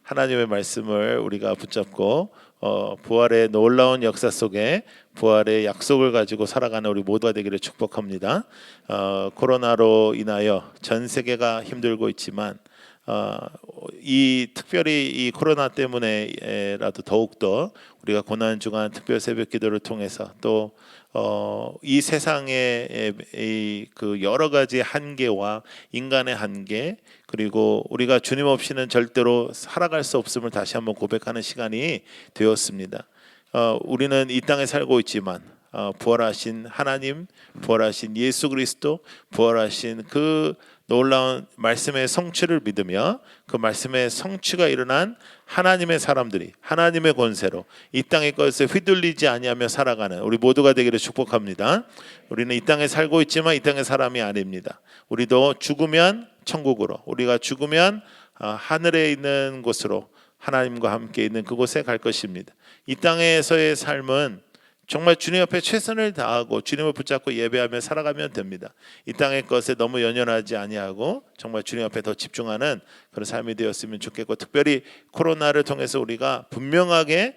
하나님의 말씀을 우리가 붙잡고 부활의 놀라운 역사 속에 부활의 약속을 가지고 살아가는 우리 모두가 되기를 축복합니다. 코로나로 인하여 전 세계가 힘들고 있지만 이 특별히 이 코로나 때문에라도 더욱더 우리가 고난 중한 특별 새벽 기도를 통해서 또 이 세상의 그 여러 가지 한계와 인간의 한계, 그리고 우리가 주님 없이는 절대로 살아갈 수 없음을 다시 한번 고백하는 시간이 되었습니다. 우리는 이 땅에 살고 있지만 부활하신 하나님, 부활하신 예수 그리스도, 부활하신 그 놀라운 말씀의 성취를 믿으며 그 말씀의 성취가 일어난 하나님의 사람들이 하나님의 권세로 이 땅의 것에 휘둘리지 아니하며 살아가는 우리 모두가 되기를 축복합니다. 우리는 이 땅에 살고 있지만 이 땅의 사람이 아닙니다. 우리도 죽으면 천국으로, 우리가 죽으면 하늘에 있는 곳으로 하나님과 함께 있는 그곳에 갈 것입니다. 이 땅에서의 삶은 정말 주님 앞에 최선을 다하고 주님을 붙잡고 예배하며 살아가면 됩니다. 이 땅의 것에 너무 연연하지 아니하고 정말 주님 앞에 더 집중하는 그런 삶이 되었으면 좋겠고, 특별히 코로나를 통해서 우리가 분명하게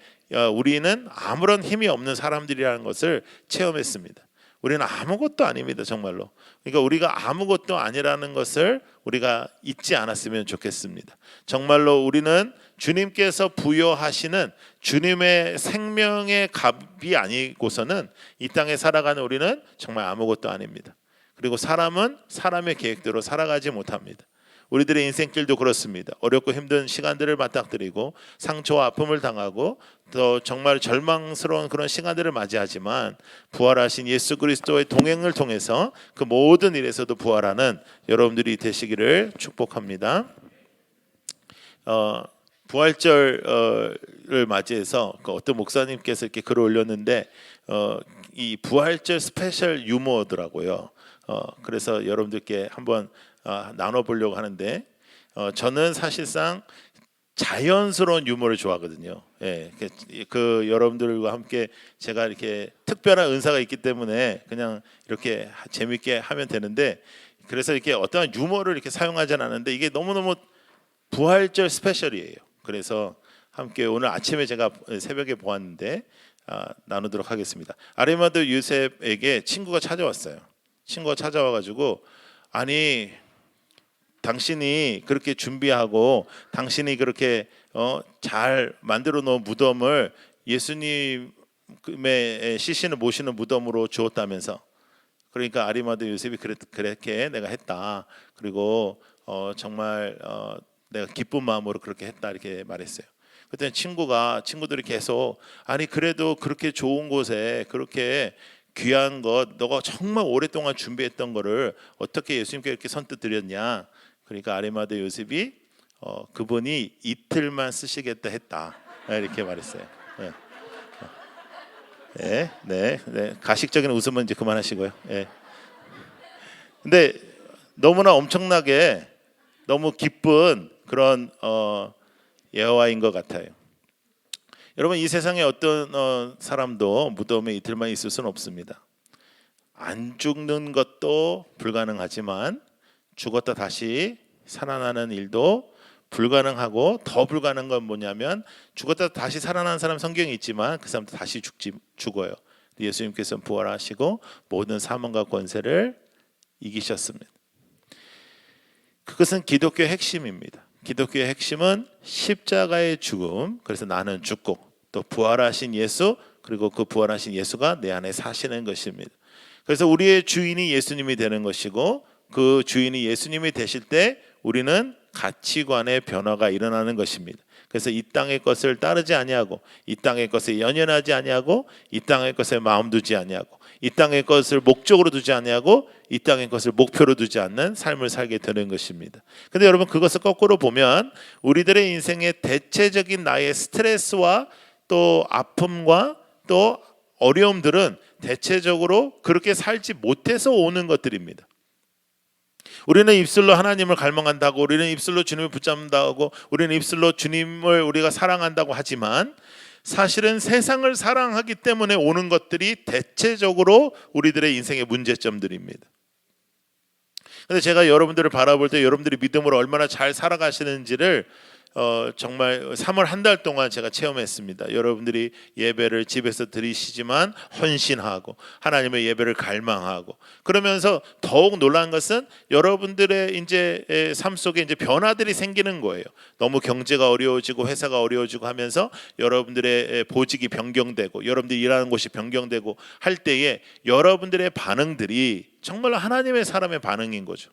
우리는 아무런 힘이 없는 사람들이라는 것을 체험했습니다. 우리는 아무것도 아닙니다, 정말로. 그러니까 우리가 아무것도 아니라는 것을 우리가 잊지 않았으면 좋겠습니다. 정말로 우리는 주님께서 부여하시는 주님의 생명의 값이 아니고서는 이 땅에 살아가는 우리는 정말 아무것도 아닙니다. 그리고 사람은 사람의 계획대로 살아가지 못합니다. 우리들의 인생길도 그렇습니다. 어렵고 힘든 시간들을 맞닥뜨리고 상처와 아픔을 당하고 또 정말 절망스러운 그런 시간들을 맞이하지만 부활하신 예수 그리스도의 동행을 통해서 그 모든 일에서도 부활하는 여러분들이 되시기를 축복합니다. 부활절을 맞이해서 어떤 목사님께서 이렇게 글을 올렸는데 이 부활절 스페셜 유머더라고요. 그래서 여러분들께 한번 나눠보려고 하는데 저는 사실상 자연스러운 유머를 좋아하거든요. 예, 그 여러분들과 함께 제가 이렇게 특별한 은사가 있기 때문에 그냥 이렇게 재밌게 하면 되는데, 그래서 이렇게 어떠한 유머를 이렇게 사용하지는 않는데 이게 너무너무 부활절 스페셜이에요. 그래서 함께 오늘 아침에 제가 새벽에 보았는데 나누도록 하겠습니다. 아리마드 요셉에게 친구가 찾아왔어요. 친구가 찾아와가지고 아니 당신이 그렇게 준비하고 당신이 그렇게 잘 만들어 놓은 무덤을 예수님의 시신을 모시는 무덤으로 주었다면서. 그러니까 아리마드 요셉이 그렇게 내가 했다. 그리고 정말 내가 기쁜 마음으로 그렇게 했다 이렇게 말했어요. 그때 친구들이 계속 아니 그래도 그렇게 좋은 곳에 그렇게 귀한 것 너가 정말 오랫동안 준비했던 거를 어떻게 예수님께 이렇게 선뜻 드렸냐. 그러니까 아리마드 요셉이 그분이 이틀만 쓰시겠다 했다 이렇게 말했어요. 네. 가식적인 웃음은 이제 그만하시고요. 근데 너무나 엄청나게 너무 기쁜 그런 예화인 것 같아요. 여러분, 이 세상에 어떤 사람도 무덤에 이틀만 있을 수는 없습니다. 안 죽는 것도 불가능하지만 죽었다 다시 살아나는 일도 불가능하고, 더 불가능한 건 뭐냐면 죽었다 다시 살아나는 사람 성경에 있지만 그 사람도 다시 죽어요. 예수님께서는 부활하시고 모든 사망과 권세를 이기셨습니다. 그것은 기독교의 핵심입니다. 기독교의 핵심은 십자가의 죽음, 그래서 나는 죽고 또 부활하신 예수, 그리고 그 부활하신 예수가 내 안에 사시는 것입니다. 그래서 우리의 주인이 예수님이 되는 것이고, 그 주인이 예수님이 되실 때 우리는 가치관의 변화가 일어나는 것입니다. 그래서 이 땅의 것을 따르지 아니하고, 이 땅의 것에 연연하지 아니하고, 이 땅의 것에 마음 두지 아니하고, 이 땅의 것을 목적으로 두지 아니하고, 이 땅의 것을 목표로 두지 않는 삶을 살게 되는 것입니다. 근데 여러분, 그것을 거꾸로 보면 우리들의 인생의 대체적인 나의 스트레스와 또 아픔과 또 어려움들은 대체적으로 그렇게 살지 못해서 오는 것들입니다. 우리는 입술로 하나님을 갈망한다고, 우리는 입술로 주님을 붙잡는다고, 우리는 입술로 주님을 우리가 사랑한다고 하지만 사실은 세상을 사랑하기 때문에 오는 것들이 대체적으로 우리들의 인생의 문제점들입니다. 그런데 제가 여러분들을 바라볼 때 여러분들이 믿음으로 얼마나 잘 살아가시는지를 정말 3월 한 달 동안 제가 체험했습니다. 여러분들이 예배를 집에서 드리시지만 헌신하고 하나님의 예배를 갈망하고 그러면서 더욱 놀라운 것은 여러분들의 이제 삶 속에 이제 변화들이 생기는 거예요. 너무 경제가 어려워지고 회사가 어려워지고 하면서 여러분들의 보직이 변경되고 여러분들이 일하는 곳이 변경되고 할 때에 여러분들의 반응들이 정말로 하나님의 사람의 반응인 거죠.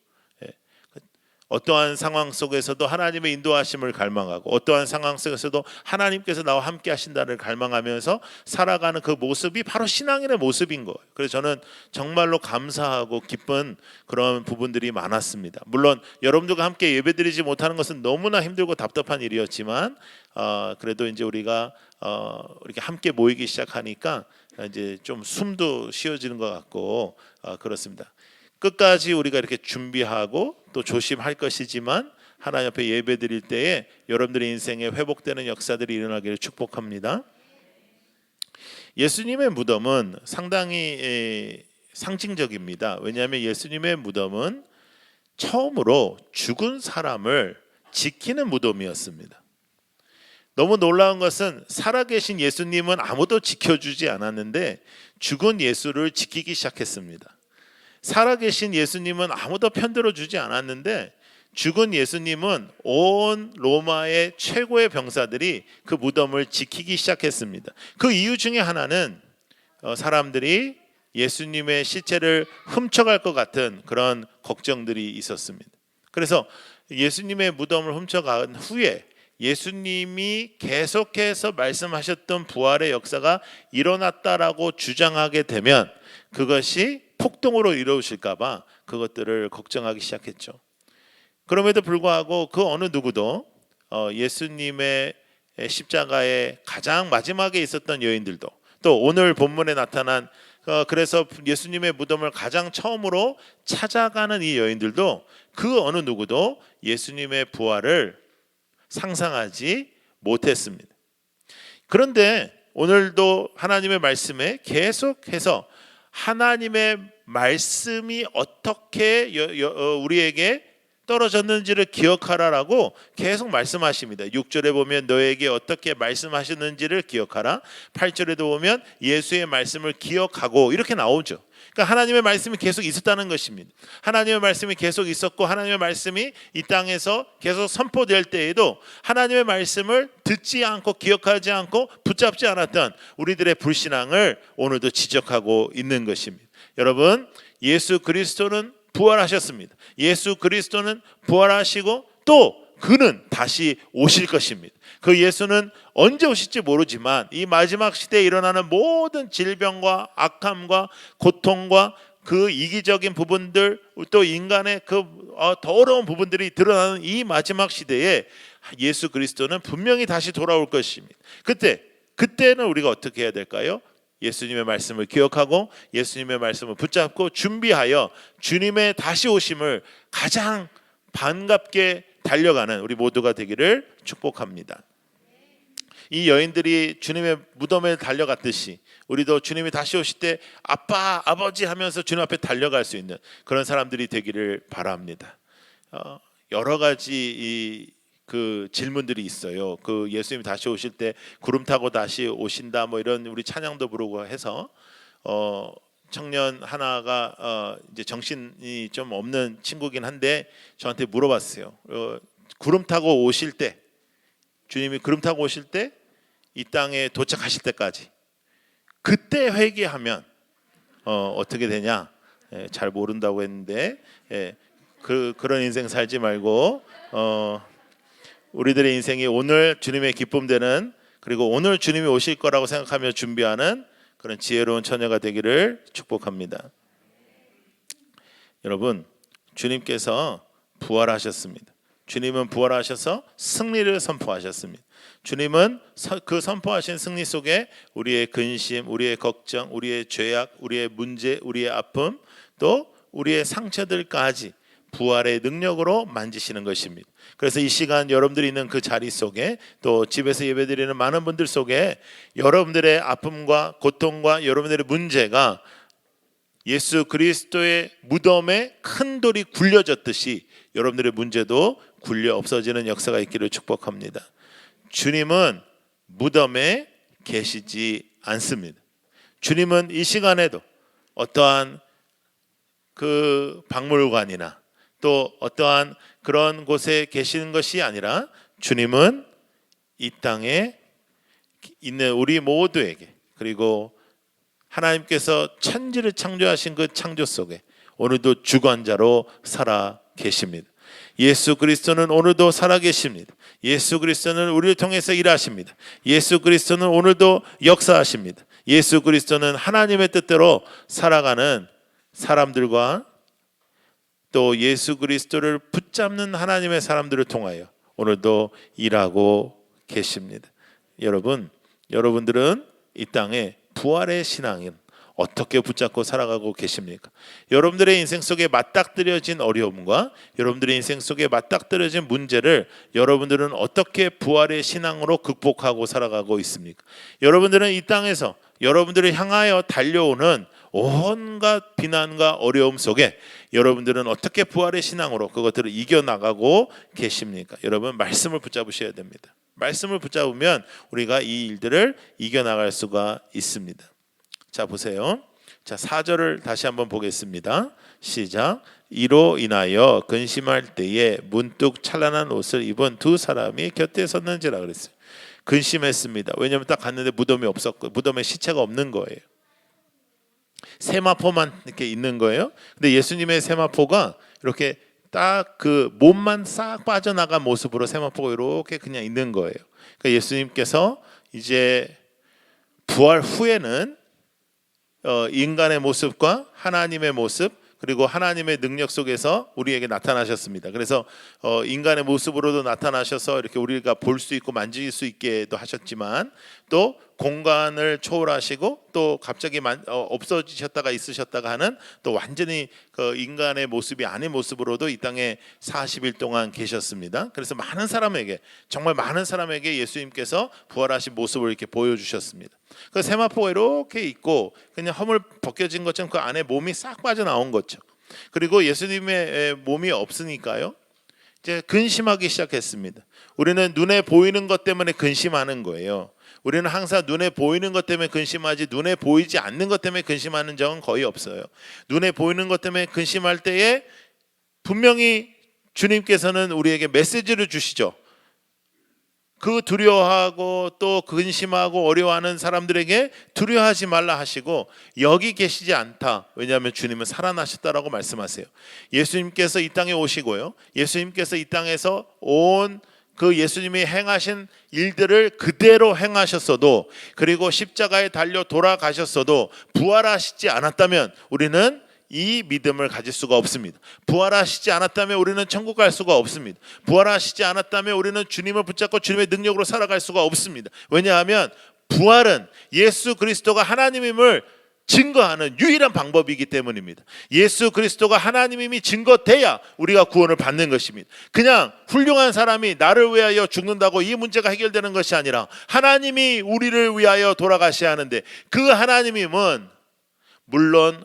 어떠한 상황 속에서도 하나님의 인도하심을 갈망하고 어떠한 상황 속에서도 하나님께서 나와 함께 하신다를 갈망하면서 살아가는 그 모습이 바로 신앙인의 모습인 거예요. 그래서 저는 정말로 감사하고 기쁜 그런 부분들이 많았습니다. 물론 여러분들과 함께 예배드리지 못하는 것은 너무나 힘들고 답답한 일이었지만 그래도 이제 우리가 이렇게 함께 모이기 시작하니까 이제 좀 숨도 쉬어지는 것 같고 그렇습니다. 끝까지 우리가 이렇게 준비하고 또 조심할 것이지만 하나님 앞에 예배드릴 때에 여러분들의 인생에 회복되는 역사들이 일어나기를 축복합니다. 예수님의 무덤은 상당히 상징적입니다. 왜냐하면 예수님의 무덤은 처음으로 죽은 사람을 지키는 무덤이었습니다. 너무 놀라운 것은 살아계신 예수님은 아무도 지켜주지 않았는데 죽은 예수를 지키기 시작했습니다. 살아계신 예수님은 아무도 편들어주지 않았는데 죽은 예수님은 온 로마의 최고의 병사들이 그 무덤을 지키기 시작했습니다. 그 이유 중에 하나는 사람들이 예수님의 시체를 훔쳐갈 것 같은 그런 걱정들이 있었습니다. 그래서 예수님의 무덤을 훔쳐간 후에 예수님이 계속해서 말씀하셨던 부활의 역사가 일어났다라고 주장하게 되면 그것이 폭동으로 이루어질까 봐 그것들을 걱정하기 시작했죠. 그럼에도 불구하고 그 어느 누구도 예수님의 십자가의 가장 마지막에 있었던 여인들도 또 오늘 본문에 나타난 그래서 예수님의 무덤을 가장 처음으로 찾아가는 이 여인들도 그 어느 누구도 예수님의 부활을 상상하지 못했습니다. 그런데 오늘도 하나님의 말씀에 계속해서 하나님의 말씀이 어떻게 우리에게 떨어졌는지를 기억하라라고 계속 말씀하십니다. 6절에 보면 너에게 어떻게 말씀하셨는지를 기억하라. 8절에도 보면 예수의 말씀을 기억하고 이렇게 나오죠. 그러니까 하나님의 말씀이 계속 있었다는 것입니다. 하나님의 말씀이 계속 있었고 하나님의 말씀이 이 땅에서 계속 선포될 때에도 하나님의 말씀을 듣지 않고 기억하지 않고 붙잡지 않았던 우리들의 불신앙을 오늘도 지적하고 있는 것입니다. 여러분, 예수 그리스도는 부활하셨습니다. 예수 그리스도는 부활하시고 또 그는 다시 오실 것입니다. 그 예수는 언제 오실지 모르지만 이 마지막 시대에 일어나는 모든 질병과 악함과 고통과 그 이기적인 부분들 또 인간의 그 더러운 부분들이 드러나는 이 마지막 시대에 예수 그리스도는 분명히 다시 돌아올 것입니다. 그때는 우리가 어떻게 해야 될까요? 예수님의 말씀을 기억하고 예수님의 말씀을 붙잡고 준비하여 주님의 다시 오심을 가장 반갑게 달려가는 우리 모두가 되기를 축복합니다. 이 여인들이 주님의 무덤에 달려갔듯이 우리도 주님이 다시 오실 때 아빠, 아버지 하면서 주님 앞에 달려갈 수 있는 그런 사람들이 되기를 바랍니다. 여러 가지 그 질문들이 있어요. 그 예수님이 다시 오실 때 구름 타고 다시 오신다 뭐 이런 우리 찬양도 부르고 해서 청년 하나가 이제 정신이 좀 없는 친구긴 한데 저한테 물어봤어요. 구름 타고 오실 때 주님이 구름 타고 오실 때 이 땅에 도착하실 때까지 그때 회개하면 어떻게 되냐? 잘 모른다고 했는데 그런 인생 살지 말고 우리들의 인생이 오늘 주님의 기쁨 되는 그리고 오늘 주님이 오실 거라고 생각하며 준비하는 그런 지혜로운 처녀가 되기를 축복합니다. 여러분, 주님께서 부활하셨습니다. 주님은 부활하셔서 승리를 선포하셨습니다. 주님은 그 선포하신 승리 속에 우리의 근심, 우리의 걱정, 우리의 죄악, 우리의 문제, 우리의 아픔 또 우리의 상처들까지 부활의 능력으로 만지시는 것입니다. 그래서 이 시간 여러분들이 있는 그 자리 속에 또 집에서 예배드리는 많은 분들 속에 여러분들의 아픔과 고통과 여러분들의 문제가 예수 그리스도의 무덤에 큰 돌이 굴려졌듯이 여러분들의 문제도 굴려 없어지는 역사가 있기를 축복합니다. 주님은 무덤에 계시지 않습니다. 주님은 이 시간에도 어떠한 그 박물관이나 또 어떠한 그런 곳에 계시는 것이 아니라 주님은 이 땅에 있는 우리 모두에게, 그리고 하나님께서 천지를 창조하신 그 창조 속에 오늘도 주관자로 살아 계십니다. 예수 그리스도는 오늘도 살아 계십니다. 예수 그리스도는 우리를 통해서 일하십니다. 예수 그리스도는 오늘도 역사하십니다. 예수 그리스도는 하나님의 뜻대로 살아가는 사람들과 또 예수 그리스도를 붙잡는 하나님의 사람들을 통하여 오늘도 일하고 계십니다. 여러분들은 이 땅에 부활의 신앙은 어떻게 붙잡고 살아가고 계십니까? 여러분들의 인생 속에 맞닥뜨려진 어려움과 여러분들의 인생 속에 맞닥뜨려진 문제를 여러분들은 어떻게 부활의 신앙으로 극복하고 살아가고 있습니까? 여러분들은 이 땅에서 여러분들을 향하여 달려오는 온갖 비난과 어려움 속에 여러분들은 어떻게 부활의 신앙으로 그것들을 이겨나가고 계십니까? 여러분, 말씀을 붙잡으셔야 됩니다. 말씀을 붙잡으면 우리가 이 일들을 이겨나갈 수가 있습니다. 자, 보세요. 자, 4절을 다시 한번 보겠습니다. 시작. 이로 인하여 근심할 때에 문득 찬란한 옷을 입은 두 사람이 곁에 섰는지라 그랬어요. 근심했습니다. 왜냐하면 딱 갔는데 무덤이 없었고 무덤에 시체가 없는 거예요. 세마포만 이렇게 있는 거예요. 근데 예수님의 세마포가 이렇게 딱 그 몸만 싹 빠져나간 모습으로 세마포가 이렇게 그냥 있는 거예요. 그러니까 예수님께서 이제 부활 후에는 인간의 모습과 하나님의 모습, 그리고 하나님의 능력 속에서 우리에게 나타나셨습니다. 그래서 인간의 모습으로도 나타나셔서 이렇게 우리가 볼 수 있고 만질 수 있게도 하셨지만, 또 공간을 초월하시고 또 갑자기 없어지셨다가 있으셨다가 하는 또 완전히 그 인간의 모습이 아닌 모습으로도 이 땅에 40일 동안 계셨습니다. 그래서 많은 사람에게, 정말 많은 사람에게 예수님께서 부활하신 모습을 이렇게 보여주셨습니다. 그 세마포가 이렇게 있고 그냥 허물 벗겨진 것처럼 그 안에 몸이 싹 빠져나온 거죠. 그리고 예수님의 몸이 없으니까요, 이제 근심하기 시작했습니다. 우리는 눈에 보이는 것 때문에 근심하는 거예요. 우리는 항상 눈에 보이는 것 때문에 근심하지 눈에 보이지 않는 것 때문에 근심하는 적은 거의 없어요. 눈에 보이는 것 때문에 근심할 때에 분명히 주님께서는 우리에게 메시지를 주시죠. 그 두려워하고 또 근심하고 어려워하는 사람들에게 두려워하지 말라 하시고, 여기 계시지 않다. 왜냐하면 주님은 살아나셨다라고 말씀하세요. 예수님께서 이 땅에 오시고요, 예수님께서 이 땅에서 온 그 예수님이 행하신 일들을 그대로 행하셨어도, 그리고 십자가에 달려 돌아가셨어도 부활하시지 않았다면 우리는 이 믿음을 가질 수가 없습니다. 부활하시지 않았다면 우리는 천국 갈 수가 없습니다. 부활하시지 않았다면 우리는 주님을 붙잡고 주님의 능력으로 살아갈 수가 없습니다. 왜냐하면 부활은 예수 그리스도가 하나님임을 증거하는 유일한 방법이기 때문입니다. 예수 그리스도가 하나님임이 증거돼야 우리가 구원을 받는 것입니다. 그냥 훌륭한 사람이 나를 위하여 죽는다고 이 문제가 해결되는 것이 아니라 하나님이 우리를 위하여 돌아가셔야 하는데, 그 하나님임은 물론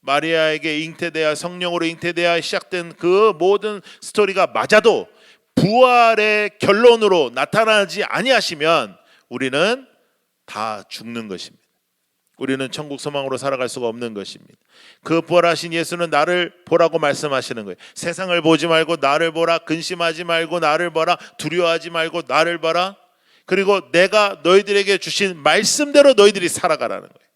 마리아에게 잉태되어 성령으로 잉태되어 시작된 그 모든 스토리가 맞아도 부활의 결론으로 나타나지 아니하시면 우리는 다 죽는 것입니다. 우리는 천국 소망으로 살아갈 수가 없는 것입니다. 그 부활하신 예수는 나를 보라고 말씀하시는 거예요. 세상을 보지 말고 나를 보라. 근심하지 말고 나를 보라. 두려워하지 말고 나를 보라. 그리고 내가 너희들에게 주신 말씀대로 너희들이 살아가라는 거예요.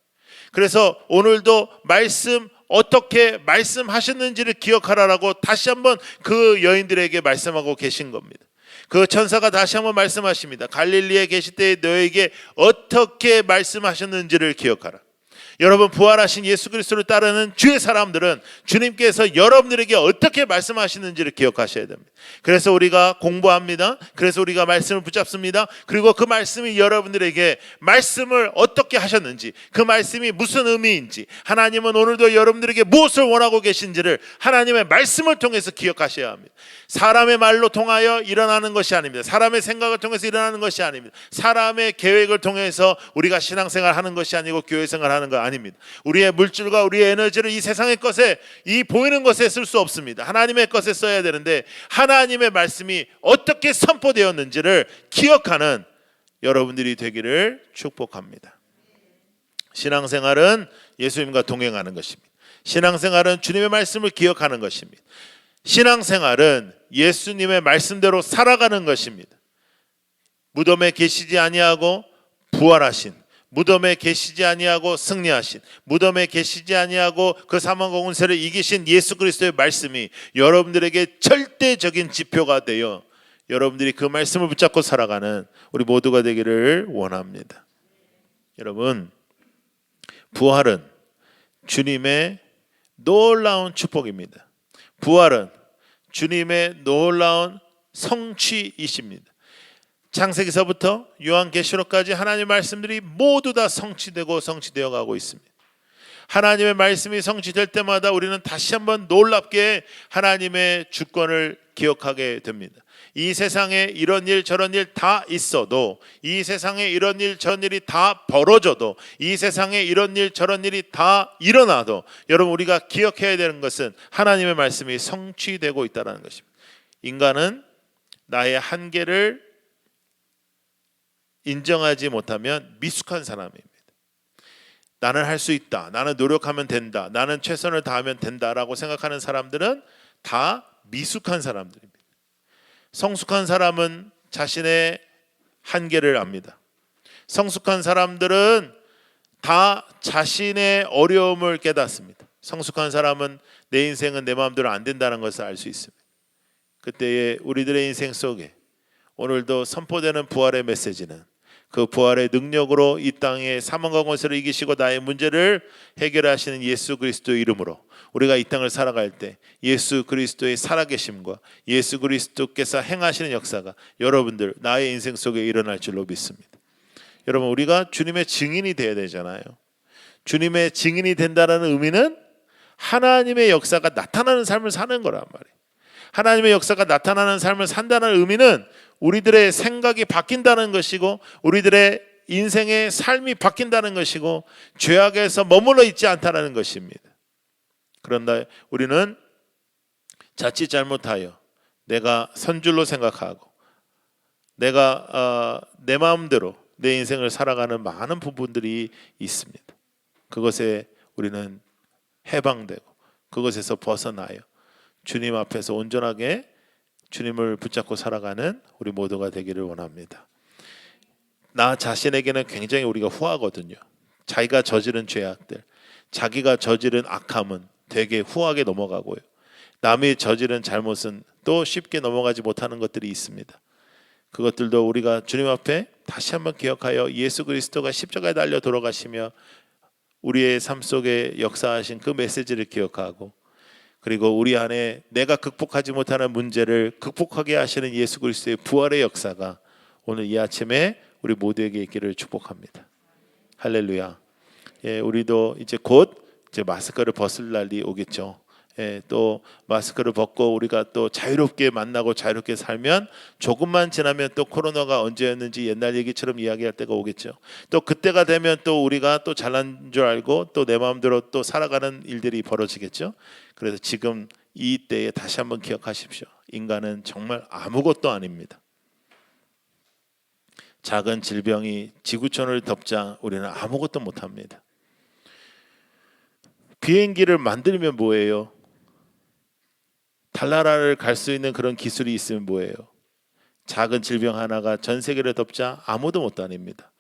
그래서 오늘도 말씀, 어떻게 말씀하셨는지를 기억하라라고 다시 한번 그 여인들에게 말씀하고 계신 겁니다. 그 천사가 다시 한번 말씀하십니다. 갈릴리에 계실 때 너에게 어떻게 말씀하셨는지를 기억하라. 여러분, 부활하신 예수 그리스도를 따르는 주의 사람들은 주님께서 여러분들에게 어떻게 말씀하시는지를 기억하셔야 됩니다. 그래서 우리가 공부합니다. 그래서 우리가 말씀을 붙잡습니다. 그리고 그 말씀이 여러분들에게 말씀을 어떻게 하셨는지, 그 말씀이 무슨 의미인지, 하나님은 오늘도 여러분들에게 무엇을 원하고 계신지를 하나님의 말씀을 통해서 기억하셔야 합니다. 사람의 말로 통하여 일어나는 것이 아닙니다. 사람의 생각을 통해서 일어나는 것이 아닙니다. 사람의 계획을 통해서 우리가 신앙생활 하는 것이 아니고 교회 생활 하는 거 아닙니다. 우리의 물질과 우리의 에너지를 이 세상의 것에, 이 보이는 것에 쓸 수 없습니다. 하나님의 것에 써야 되는데 하나님의 말씀이 어떻게 선포되었는지를 기억하는 여러분들이 되기를 축복합니다. 신앙생활은 예수님과 동행하는 것입니다. 신앙생활은 주님의 말씀을 기억하는 것입니다. 신앙생활은 예수님의 말씀대로 살아가는 것입니다. 무덤에 계시지 아니하고 부활하신, 무덤에 계시지 아니하고 승리하신, 무덤에 계시지 아니하고 그 사망과 운세를 이기신 예수 그리스도의 말씀이 여러분들에게 절대적인 지표가 되어 여러분들이 그 말씀을 붙잡고 살아가는 우리 모두가 되기를 원합니다. 여러분, 부활은 주님의 놀라운 축복입니다. 부활은 주님의 놀라운 성취이십니다. 창세기서부터 요한계시록까지 하나님의 말씀들이 모두 다 성취되고 성취되어 가고 있습니다. 하나님의 말씀이 성취될 때마다 우리는 다시 한번 놀랍게 하나님의 주권을 기억하게 됩니다. 이 세상에 이런 일 저런 일 다 있어도, 이 세상에 이런 일 저런 일이 다 벌어져도, 이 세상에 이런 일 저런 일이 다 일어나도 여러분 우리가 기억해야 되는 것은 하나님의 말씀이 성취되고 있다는 것입니다. 인간은 나의 한계를 인정하지 못하면 미숙한 사람입니다. 나는 할 수 있다, 나는 노력하면 된다, 나는 최선을 다하면 된다라고 생각하는 사람들은 다 미숙한 사람들입니다. 성숙한 사람은 자신의 한계를 압니다. 성숙한 사람들은 다 자신의 어려움을 깨닫습니다. 성숙한 사람은 내 인생은 내 마음대로 안 된다는 것을 알 수 있습니다. 그때의 우리들의 인생 속에 오늘도 선포되는 부활의 메시지는 그 부활의 능력으로 이 땅의 사망과 권세를 이기시고 나의 문제를 해결하시는 예수 그리스도의 이름으로 우리가 이 땅을 살아갈 때 예수 그리스도의 살아계심과 예수 그리스도께서 행하시는 역사가 여러분들 나의 인생 속에 일어날 줄로 믿습니다. 여러분, 우리가 주님의 증인이 되어야 되잖아요. 주님의 증인이 된다는 의미는 하나님의 역사가 나타나는 삶을 사는 거란 말이에요. 하나님의 역사가 나타나는 삶을 산다는 의미는 우리들의 생각이 바뀐다는 것이고 우리들의 인생의 삶이 바뀐다는 것이고 죄악에서 머물러 있지 않다는 것입니다. 그런데 우리는 자칫 잘못하여 내가 선줄로 생각하고 내가 내 마음대로 내 인생을 살아가는 많은 부분들이 있습니다. 그것에 우리는 해방되고 그것에서 벗어나요 주님 앞에서 온전하게 주님을 붙잡고 살아가는 우리 모두가 되기를 원합니다. 나 자신에게는 굉장히 우리가 후하거든요. 자기가 저지른 죄악들, 자기가 저지른 악함은 되게 후하게 넘어가고요. 남이 저지른 잘못은 또 쉽게 넘어가지 못하는 것들이 있습니다. 그것들도 우리가 주님 앞에 다시 한번 기억하여 예수 그리스도가 십자가에 달려 돌아가시며 우리의 삶 속에 역사하신 그 메시지를 기억하고 그리고 우리 안에 내가 극복하지 못하는 문제를 극복하게 하시는 예수 그리스도의 부활의 역사가 오늘 이 아침에 우리 모두에게 있기를 축복합니다. 할렐루야. 예, 우리도 이제 곧 마스크를 벗을 날이 오겠죠. 예, 또 마스크를 벗고 우리가 또 자유롭게 만나고 자유롭게 살면 조금만 지나면 또 코로나가 언제였는지 옛날 얘기처럼 이야기할 때가 오겠죠. 또 그때가 되면 또 우리가 또 잘난 줄 알고 또 내 마음대로 또 살아가는 일들이 벌어지겠죠. 그래서 지금 이 때에 다시 한번 기억하십시오. 인간은 정말 아무것도 아닙니다. 작은 질병이 지구촌을 덮자 우리는 아무것도 못합니다. 비행기를 만들면 뭐예요? 달나라를 갈 수 있는 그런 기술이 있으면 뭐예요? 작은 질병 하나가 전 세계를 덮자 아무도 못 다닙니다.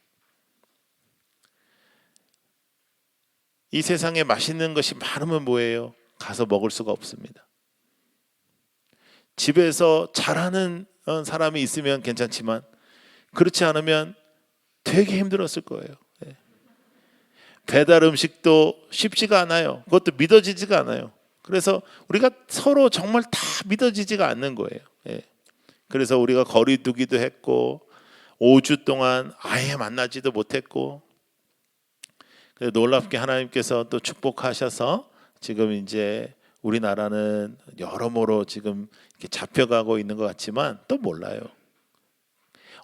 이 세상에 맛있는 것이 많으면 뭐예요? 가서 먹을 수가 없습니다. 집에서 잘하는 사람이 있으면 괜찮지만 그렇지 않으면 되게 힘들었을 거예요. 배달 음식도 쉽지가 않아요. 그것도 믿어지지가 않아요. 그래서 우리가 서로 정말 다 믿어지지가 않는 거예요. 그래서 우리가 거리두기도 했고 5주 동안 아예 만나지도 못했고 놀랍게 하나님께서 또 축복하셔서 지금 이제 우리나라는 여러모로 지금 이렇게 잡혀가고 있는 것 같지만 또 몰라요.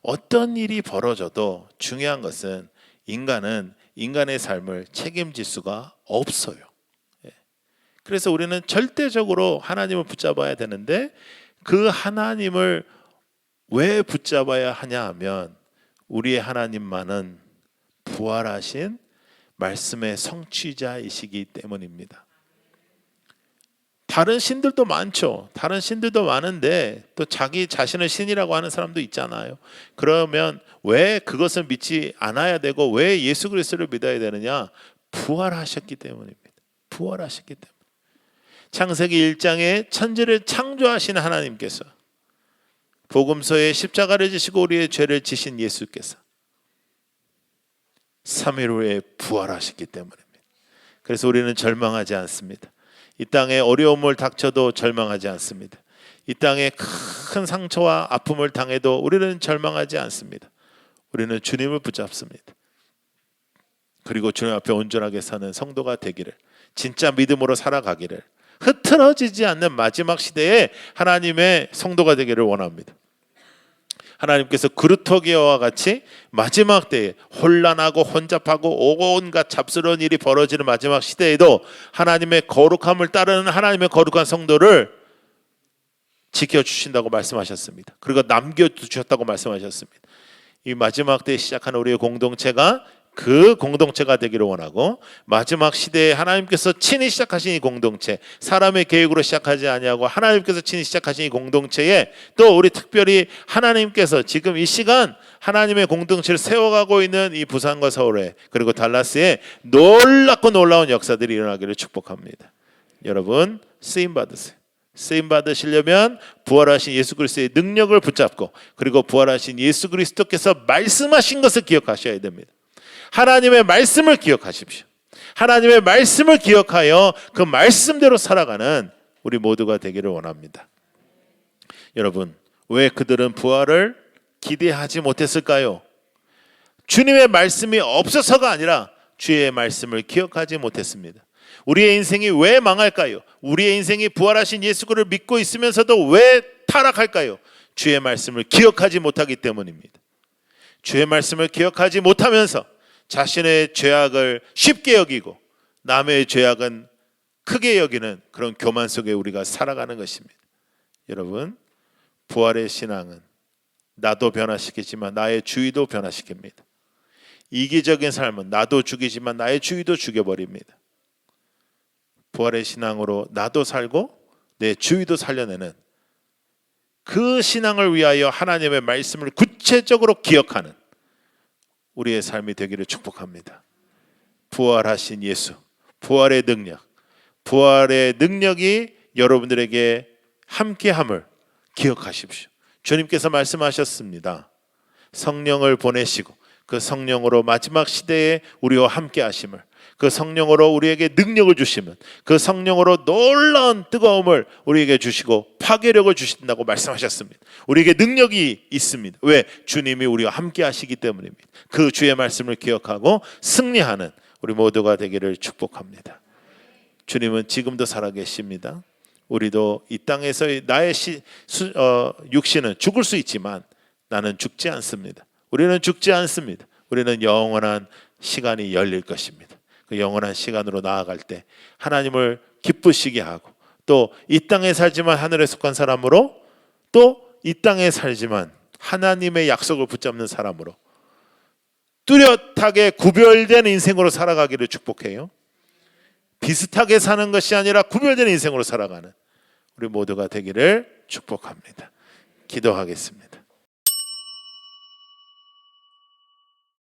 어떤 일이 벌어져도 중요한 것은 인간은 인간의 삶을 책임질 수가 없어요. 그래서 우리는 절대적으로 하나님을 붙잡아야 되는데, 그 하나님을 왜 붙잡아야 하냐 하면 우리의 하나님만은 부활하신 말씀의 성취자이시기 때문입니다. 다른 신들도 많죠. 다른 신들도 많은데 또 자기 자신을 신이라고 하는 사람도 있잖아요. 그러면 왜 그것을 믿지 않아야 되고 왜 예수 그리스도를 믿어야 되느냐? 부활하셨기 때문입니다. 부활하셨기 때문에. 창세기 1장에 천지를 창조하신 하나님께서, 복음서에 십자가를 지시고 우리의 죄를 지신 예수께서 3일 후에 부활하셨기 때문입니다. 그래서 우리는 절망하지 않습니다. 이 땅에 어려움을 닥쳐도 절망하지 않습니다. 이 땅에 큰 상처와 아픔을 당해도 우리는 절망하지 않습니다. 우리는 주님을 붙잡습니다. 그리고 주님 앞에 온전하게 사는 성도가 되기를, 진짜 믿음으로 살아가기를, 흐트러지지 않는 마지막 시대에 하나님의 성도가 되기를 원합니다. 하나님께서 그루터기와 같이 마지막 때에 혼란하고 혼잡하고 온갖 잡스러운 일이 벌어지는 마지막 시대에도 하나님의 거룩함을 따르는 하나님의 거룩한 성도를 지켜주신다고 말씀하셨습니다. 그리고 남겨두셨다고 말씀하셨습니다. 이 마지막 때에 시작하는 우리의 공동체가 그 공동체가 되기를 원하고, 마지막 시대에 하나님께서 친히 시작하신 이 공동체, 사람의 계획으로 시작하지 아니하고 하나님께서 친히 시작하신 이 공동체에 또 우리 특별히 하나님께서 지금 이 시간 하나님의 공동체를 세워가고 있는 이 부산과 서울에, 그리고 달라스에 놀랍고 놀라운 역사들이 일어나기를 축복합니다. 여러분, 쓰임 받으세요. 쓰임 받으시려면 부활하신 예수 그리스도의 능력을 붙잡고, 그리고 부활하신 예수 그리스도께서 말씀하신 것을 기억하셔야 됩니다. 하나님의 말씀을 기억하십시오. 하나님의 말씀을 기억하여 그 말씀대로 살아가는 우리 모두가 되기를 원합니다. 여러분, 왜 그들은 부활을 기대하지 못했을까요? 주님의 말씀이 없어서가 아니라 주의 말씀을 기억하지 못했습니다. 우리의 인생이 왜 망할까요? 우리의 인생이 부활하신 예수를 믿고 있으면서도 왜 타락할까요? 주의 말씀을 기억하지 못하기 때문입니다. 주의 말씀을 기억하지 못하면서 자신의 죄악을 쉽게 여기고 남의 죄악은 크게 여기는 그런 교만 속에 우리가 살아가는 것입니다. 여러분, 부활의 신앙은 나도 변화시키지만 나의 주위도 변화시킵니다. 이기적인 삶은 나도 죽이지만 나의 주위도 죽여버립니다. 부활의 신앙으로 나도 살고 내 주위도 살려내는 그 신앙을 위하여 하나님의 말씀을 구체적으로 기억하는 우리의 삶이 되기를 축복합니다. 부활하신 예수, 부활의 능력이 여러분들에게 함께함을 기억하십시오. 주님께서 말씀하셨습니다. 성령을 보내시고 그 성령으로 마지막 시대에 우리와 함께 하심을, 그 성령으로 우리에게 능력을 주시면 그 성령으로 놀라운 뜨거움을 우리에게 주시고 파괴력을 주신다고 말씀하셨습니다. 우리에게 능력이 있습니다. 왜? 주님이 우리와 함께 하시기 때문입니다. 그 주의 말씀을 기억하고 승리하는 우리 모두가 되기를 축복합니다. 주님은 지금도 살아계십니다. 우리도 이 땅에서의 나의 육신은 죽을 수 있지만 나는 죽지 않습니다. 우리는 죽지 않습니다. 우리는 영원한 시간이 열릴 것입니다. 그 영원한 시간으로 나아갈 때 하나님을 기쁘시게 하고, 또 이 땅에 살지만 하늘에 속한 사람으로, 또 이 땅에 살지만 하나님의 약속을 붙잡는 사람으로 뚜렷하게 구별된 인생으로 살아가기를 축복해요. 비슷하게 사는 것이 아니라 구별된 인생으로 살아가는 우리 모두가 되기를 축복합니다. 기도하겠습니다.